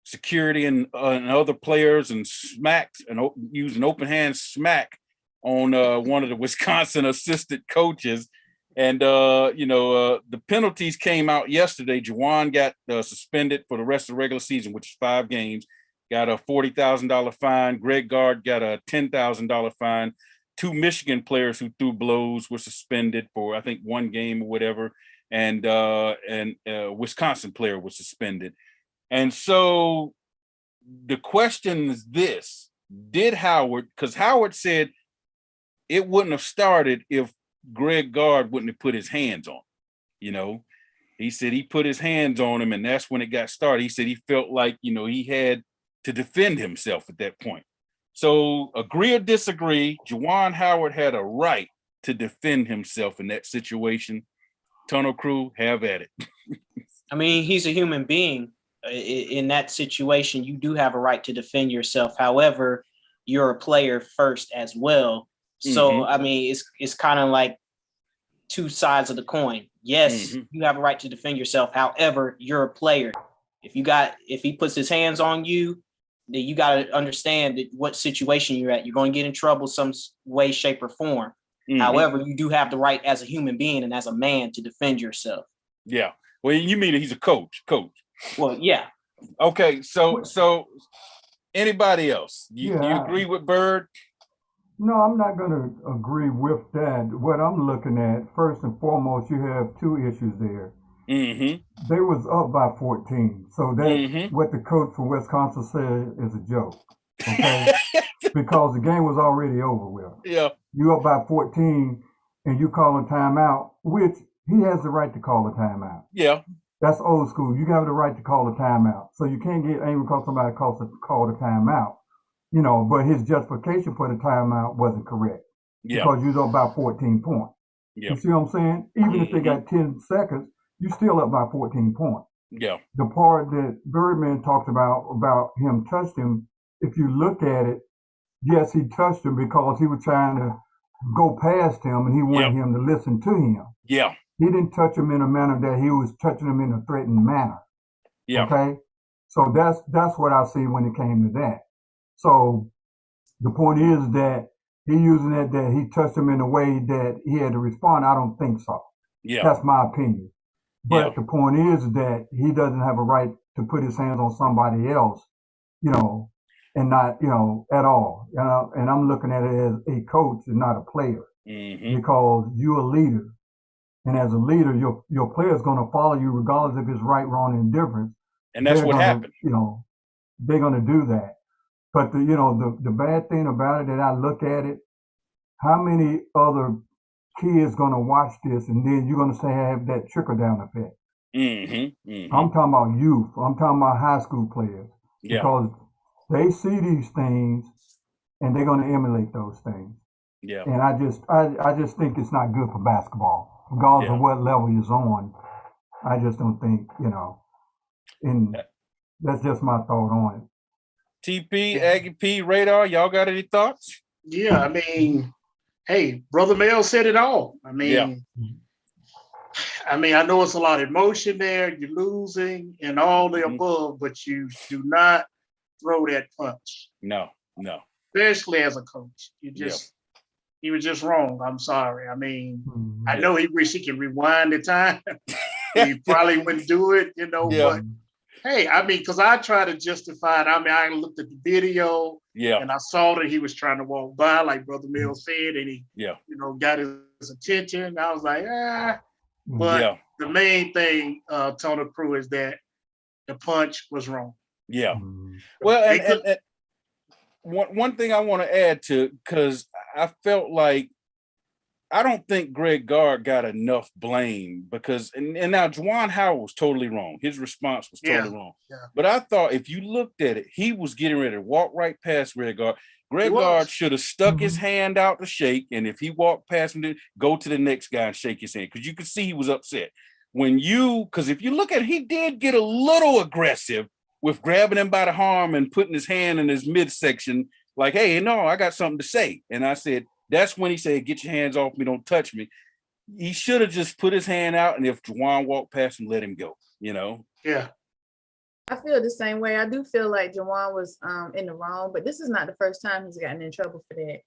security and other players and smacked and used an open hand smack on one of the Wisconsin assistant coaches. And, the penalties came out yesterday. Juwan got suspended for the rest of the regular season, which is 5 games, got a $40,000 fine. Greg Gard got a $10,000 fine. 2 Michigan players who threw blows were suspended for, I think, 1 game or whatever. And a Wisconsin player was suspended. And so the question is this: did Howard, because Howard said it wouldn't have started if Greg Gard wouldn't have put his hands on him, you know. He said he put his hands on him, and that's when it got started. He said he felt like, you know, he had to defend himself at that point. So agree or disagree, Juwan Howard had a right to defend himself in that situation. Tunnel Crew, have at it. I mean, he's a human being. In that situation, you do have a right to defend yourself. However, you're a player first as well. So, I mean, it's kind of like 2 sides of the coin. Yes, you have a right to defend yourself. However, you're a player. If he puts his hands on you, then you got to understand that what situation you're at. You're going to get in trouble some way, shape, or form. However, you do have the right as a human being and as a man to defend yourself. Yeah. Well, you mean he's a coach. Well, yeah. Okay. So anybody else? You agree with Bird? No, I'm not going to agree with that. What I'm looking at, first and foremost, you have 2 issues there. They was up by 14. So that what the coach from Wisconsin said is a joke. Okay? Because the game was already over with. Yeah. You up by 14 and you call a timeout, which he has the right to call a timeout. Yeah. That's old school. You have the right to call a timeout. So you can't get angry because somebody called a timeout. You know, but his justification for the timeout wasn't correct. Yeah. Because you was up by 14 points. Yeah. You see what I'm saying? Even if they got 10 seconds, you still up by 14 points. Yeah. The part that Birdman talked about him touched him, if you look at it, yes, he touched him because he was trying to go past him and he wanted him to listen to him. Yeah. He didn't touch him in a manner that he was touching him in a threatening manner. Yeah. Okay? So that's what I see when it came to that. So the point is that he using it that he touched him in a way that he had to respond. I don't think so. Yeah. That's my opinion. But the point is that he doesn't have a right to put his hands on somebody else, you know, and not, you know, at all. And I'm looking at it as a coach and not a player, because you're a leader. And as a leader, your player is going to follow you regardless if it's right, wrong, and indifference. And that's what happened. You know, they're going to do that. But the bad thing about it that I look at it, how many other kids gonna watch this, and then you're gonna say have that trickle down effect. I'm talking about youth. I'm talking about high school players because they see these things and they're gonna emulate those things. Yeah. And I just think it's not good for basketball, regardless of what level he's on. I just don't think, and that's just my thought on it. TP, Aggie P, Radar, y'all got any thoughts? Yeah, I mean, hey, Brother Mel said it all. I mean, I know it's a lot of emotion there. You're losing and all the above, but you do not throw that punch. No. Especially as a coach. He was just wrong. I'm sorry. I mean, I know he wish he could rewind the time. He probably wouldn't do it, but hey, I mean, because I try to justify it. I mean, I looked at the video and I saw that he was trying to walk by, like Brother Mill said, and he, got his attention. I was like, But the main thing, Tony Crew, is that the punch was wrong. Yeah. Well, and one thing I want to add to, because I felt like I don't think Greg Gard got enough blame because, and now Juwan Howard was totally wrong. His response was totally wrong. Yeah. But I thought if you looked at it, he was getting ready to walk right past Greg Gard. Greg Gard should have stuck his hand out to shake, and if he walked past him, go to the next guy and shake his hand, because you could see he was upset. Because if you look at it, he did get a little aggressive with grabbing him by the arm and putting his hand in his midsection, like, hey, no, I got something to say. And I said, that's when he said, get your hands off me, don't touch me. He should have just put his hand out, and if Juwan walked past him, let him go, Yeah. I feel the same way. I do feel like Juwan was in the wrong, but this is not the first time he's gotten in trouble for that.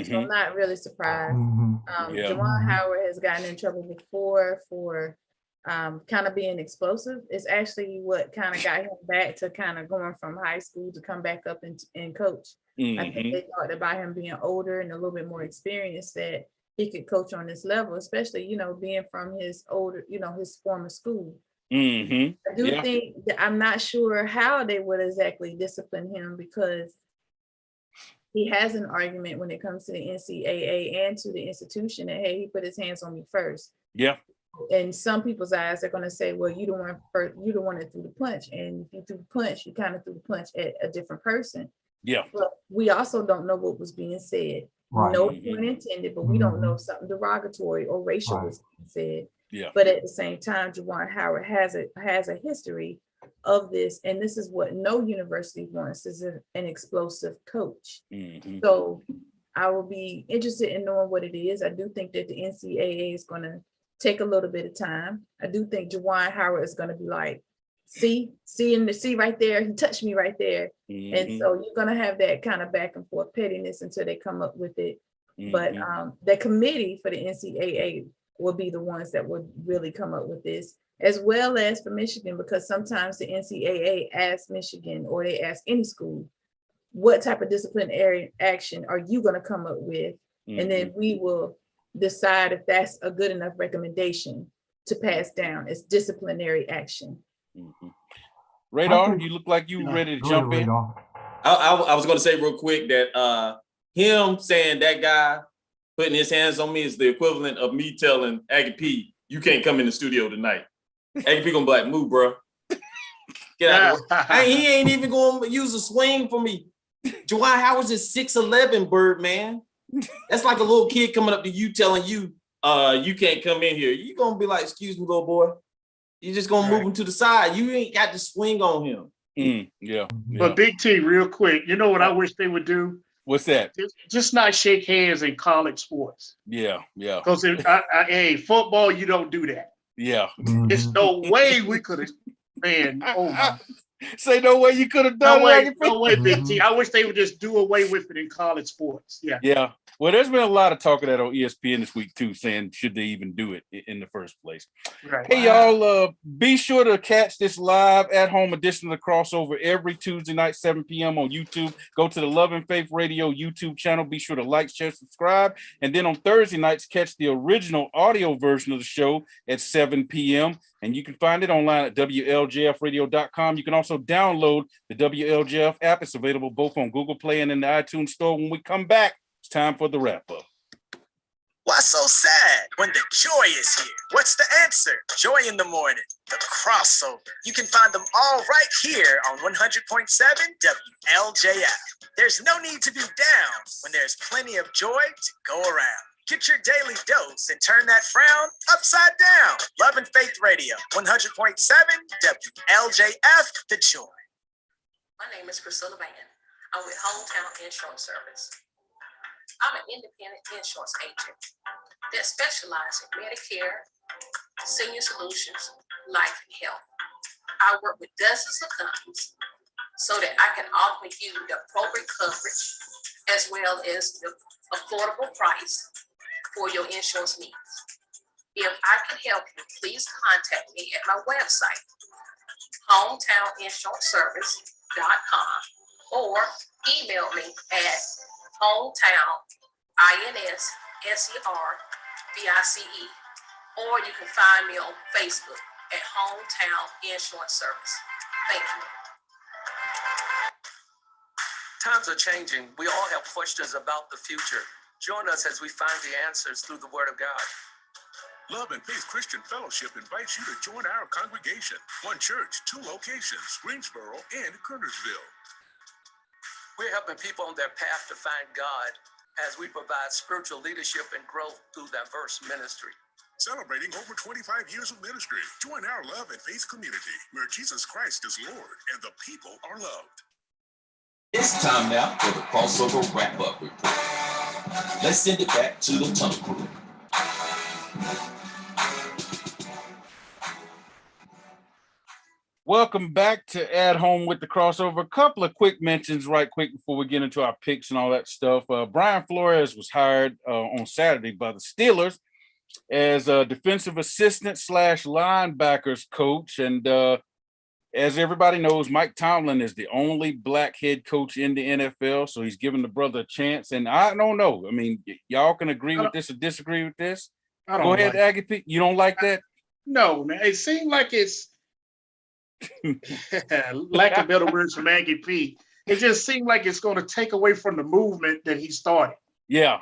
So I'm not really surprised. Juwan Howard has gotten in trouble before for kind of being explosive. It's actually what kind of got him back to kind of going from high school to come back up and coach. I think they thought that by him being older and a little bit more experienced that he could coach on this level, especially, being from his older, his former school. I do think that I'm not sure how they would exactly discipline him, because he has an argument when it comes to the NCAA and to the institution that, hey, he put his hands on me first. Yeah. In some people's eyes, they're going to say, well, you don't want to throw the punch. And if you threw the punch, you kind of threw the punch at a different person. Yeah. But we also don't know what was being said. Right. No pun intended, but we don't know if something derogatory or racial was being said. Yeah. But at the same time, Juwan Howard has a history of this, and this is what no university wants, is an explosive coach. So I will be interested in knowing what it is. I do think that the NCAA is going to take a little bit of time. I do think Juwan Howard is going to be like, see right there, he touched me right there. And so you're going to have that kind of back and forth pettiness until they come up with it. But the committee for the NCAA will be the ones that would really come up with this, as well as for Michigan, because sometimes the NCAA asks Michigan, or they ask any school, what type of disciplinary action are you going to come up with? And then we will decide if that's a good enough recommendation to pass down as disciplinary action. Radar, you look like you ready to jump in. I was going to say real quick that him saying that guy putting his hands on me is the equivalent of me telling Aggie P, you can't come in the studio tonight. Aggie P gonna be like, move, bro. Get out of here. He ain't even gonna use a swing for me. Juwan Howard's is 6'11", bird, man. That's like a little kid coming up to you telling you, you can't come in here. You gonna be like, excuse me, little boy. You just gonna move him to the side. You ain't got to swing on him. But Big T, real quick, you know what I wish they would do? What's that? Just not shake hands in college sports. Yeah. Because hey, football, you don't do that. Yeah. There's no way we could have, man. Oh my. Say no way you could have done it. No way, Big T. I wish they would just do away with it in college sports. Yeah. Yeah. Well, there's been a lot of talk of that on ESPN this week too, saying should they even do it in the first place. Right. Hey, y'all, be sure to catch this live at-home edition of The Crossover every Tuesday night, 7 p.m. on YouTube. Go to the Love and Faith Radio YouTube channel. Be sure to like, share, subscribe. And then on Thursday nights, catch the original audio version of the show at 7 p.m. And you can find it online at WLJFradio.com. You can also download the WLJF app. It's available both on Google Play and in the iTunes Store. When we come back, it's time for the wrap-up. Why Why so sad when the joy is here? What's the answer? Joy in the morning, the crossover. You can find them all right here on 100.7 WLJF. There's no need to be down when there's plenty of joy to go around. Get your daily dose and turn that frown upside down. Love and Faith Radio, 100.7 WLJF, the joy. My name is Priscilla Van. I'm with Hometown Insurance Service. I'm an independent insurance agent that specializes in Medicare, senior solutions, life, and health. I work with dozens of companies so that I can offer you the appropriate coverage as well as the affordable price for your insurance needs. If I can help you, please contact me at my website, hometowninsuranceservice.com, or email me at hometown.inservice, or you can find me on Facebook at Hometown Insurance Service. Thank you. Times are changing. We all have questions about the future. Join us as we find the answers through the Word of God. Love and Faith Christian Fellowship invites you to join our congregation. One church, 2 locations, Greensboro and Kernersville. We're helping people on their path to find God as we provide spiritual leadership and growth through diverse ministry. Celebrating over 25 years of ministry. Join our Love and Faith community where Jesus Christ is Lord and the people are loved. It's time now for the crossover wrap-up report. Let's send it back to the tunnel crew. Welcome back to At Home with the Crossover. A couple of quick mentions right quick before we get into our picks and all that stuff. Brian Flores was hired on Saturday by the Steelers as a defensive assistant / linebackers coach. And as everybody knows, Mike Tomlin is the only black head coach in the NFL. So he's giving the brother a chance. And I don't know. I mean, y'all can agree with this or disagree with this. Go ahead, Agape. You don't like that? No, man. It seemed like it's lack of better words from Aggie P. It just seemed like it's going to take away from the movement that he started. Yeah.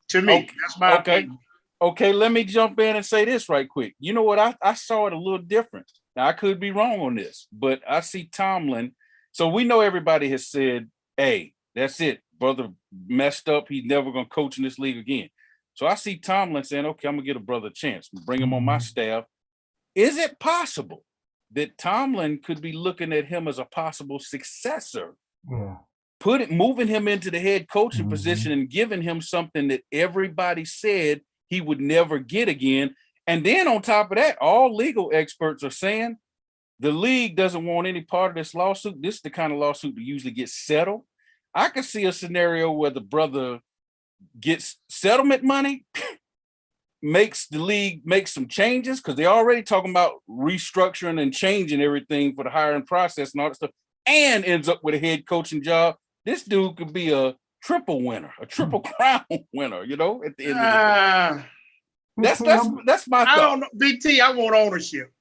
To me, that's my opinion. Okay, let me jump in and say this right quick. You know what? I saw it a little different. Now, I could be wrong on this, but I see Tomlin. So we know everybody has said, hey, that's it. Brother messed up. He's never going to coach in this league again. So I see Tomlin saying, okay, I'm going to get a brother a chance. Bring him on my staff. Is it possible that Tomlin could be looking at him as a possible successor? Yeah. Moving him into the head coaching position and giving him something that everybody said he would never get again. And then on top of that, all legal experts are saying the league doesn't want any part of this lawsuit. This is the kind of lawsuit that usually gets settled. I could see a scenario where the brother gets settlement money, makes the league make some changes, because they're already talking about restructuring and changing everything for the hiring process and all that stuff, and ends up with a head coaching job. This dude could be a triple winner, a triple crown winner, you know, at the end of the day. That's my thought. I don't know, BT, I want ownership.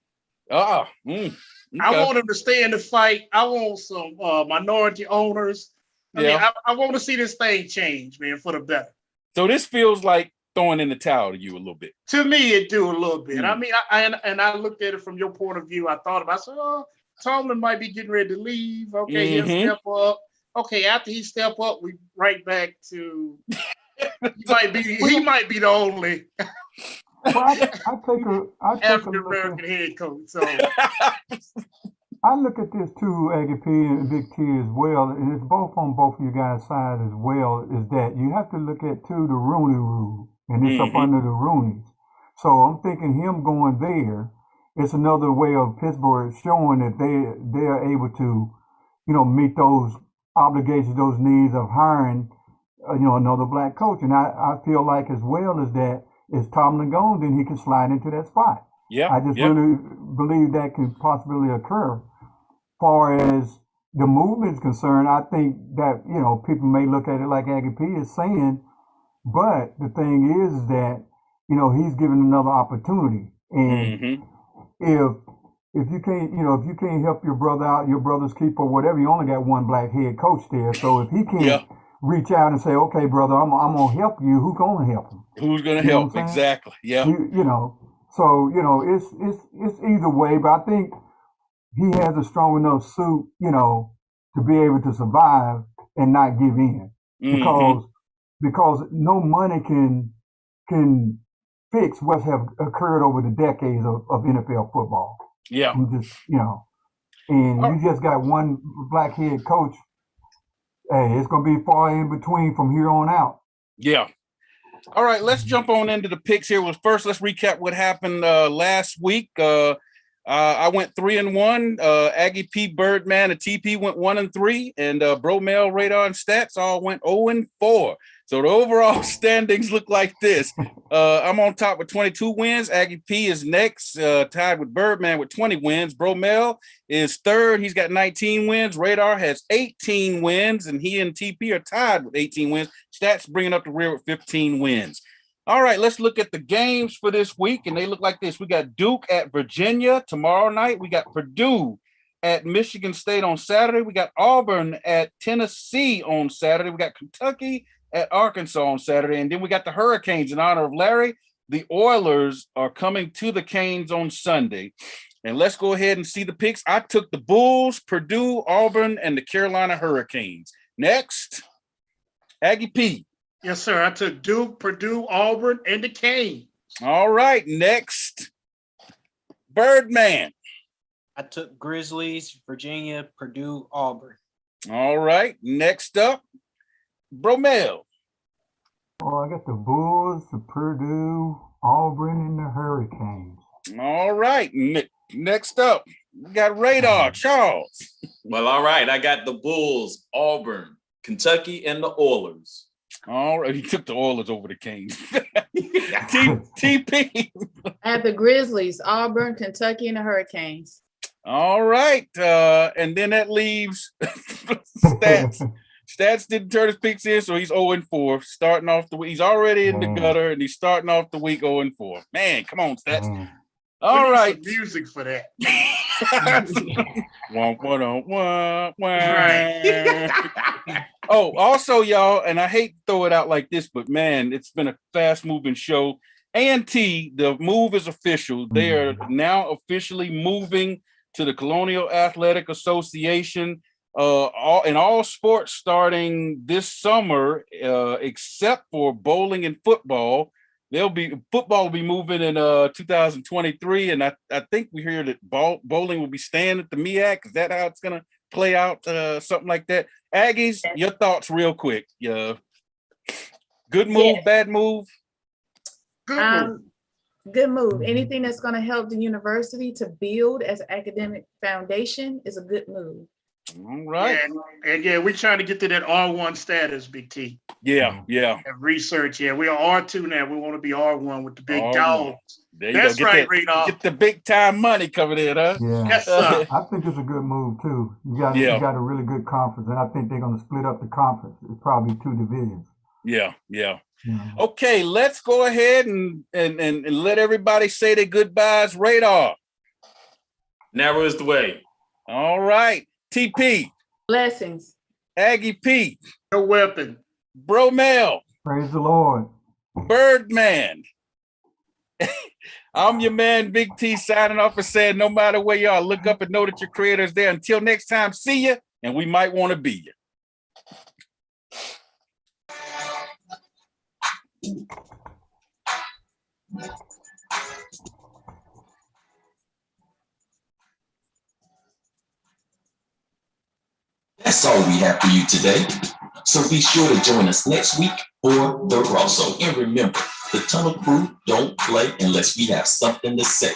Okay. I want him to stay in the fight. I want some minority owners. I want to see this thing change, man, for the better. So this feels like throwing in the towel to you a little bit. To me, it do a little bit. I mean, I looked at it from your point of view. I said, oh, Tomlin might be getting ready to leave. Okay, he'll step up. Okay, after he step up, we right back to he might be the only African American head coach. So I look at this too, Aggie P and Big T as well, and it's both on both of you guys' side as well, is that you have to look at too the Rooney Rule, and it's up under the Rooneys. So I'm thinking him going there, it's another way of Pittsburgh showing that they are able to, you know, meet those obligations, those needs of hiring, another black coach. And I feel like as well as that, is Tomlin gone, then he can slide into that spot. Yeah, I just really believe that can possibly occur. Far as the movement's concerned, I think that, people may look at it like Aggie P is saying, but the thing is that, he's given another opportunity. And if you can't help your brother out, your brother's keeper, whatever, you only got one black head coach there. So if he can't reach out and say, okay, brother, I'm gonna help you. Who's gonna help him? Who's gonna You know help? what I'm saying? Exactly. Yeah. You know, so you know, it's either way, but I think he has a strong enough suit, you know, to be able to survive and not give in, because no money can fix what have occurred over the decades of NFL football. Yeah. You just, you know, and you just got one black head coach. Hey, it's gonna be far in between from here on out. Yeah. All right, let's jump on into the picks here. Well, first, let's recap what happened last week. I went 3-1. Aggie P, Birdman, and TP went 1-3, and Bromel, Radar, and Stats all went 0-4. So the overall standings look like this. I'm on top with 22 wins. Aggie P is next, tied with Birdman with 20 wins. Bromel is third. He's got 19 wins. Radar has 18 wins, and he and TP are tied with 18 wins. Stats bringing up the rear with 15 wins. All right, let's look at the games for this week, and they look like this. We got Duke at Virginia tomorrow night. We got Purdue at Michigan State on Saturday. We got Auburn at Tennessee on Saturday. We got Kentucky at Arkansas on Saturday. And then we got the Hurricanes in honor of Larry. The Oilers are coming to the Canes on Sunday. And let's go ahead and see the picks. I took the Bulls, Purdue, Auburn, and the Carolina Hurricanes. Next, Aggie P. Yes, sir. I took Duke, Purdue, Auburn, and the Canes. All right. Next, Birdman. I took Grizzlies, Virginia, Purdue, Auburn. All right. Next up, Bromel. Oh, I got the Bulls, the Purdue, Auburn, and the Hurricanes. All right. Next up, we got Radar, Charles. Well, all right. I got the Bulls, Auburn, Kentucky, and the Oilers. All right. He took the Oilers over the Canes. TP. I have the Grizzlies, Auburn, Kentucky, and the Hurricanes. All right. And then that leaves Stats. Stats didn't turn his picks in, so he's 0-4. Starting off the week. He's already in the gutter, and he's starting off the week 0-4. Man, come on, Stats. All right. Some music for that. Oh, also, y'all, and I hate to throw it out like this, but man, it's been a fast-moving show. A&T, the move is official. They are now officially moving to the Colonial Athletic Association. All sports starting this summer, except for bowling and football. Football will be moving in 2023, and I think we hear that bowling will be staying at the MEAC. Is that how it's gonna play out? Something like that. Aggies, your thoughts real quick. Good move, bad move? Good move. Good move. Anything that's going to help the university to build as an academic foundation is a good move. All right. And we're trying to get to that R1 status, Big T. Yeah. And research. Yeah, we are R2 now. We want to be R1 with the big R1. dogs. There you That's go. right, Radar. Get the big time money coming in, huh? Yeah. Yes, sir. I think it's a good move too. You got a really good conference, and I think they're going to split up the conference. It's probably 2 divisions. Yeah. Okay, let's go ahead and let everybody say their goodbyes. Radar. Narrow is the way. All right. TP. Blessings. Aggie P. No weapon. Bromel. Praise the Lord. Birdman. I'm your man, Big T, signing off and saying, no matter where you are, look up and know that your creator is there. Until next time, see you, and we might want to be you. That's all we have for you today. So be sure to join us next week for the crossover. And remember, the Tunnel Crew don't play unless we have something to say.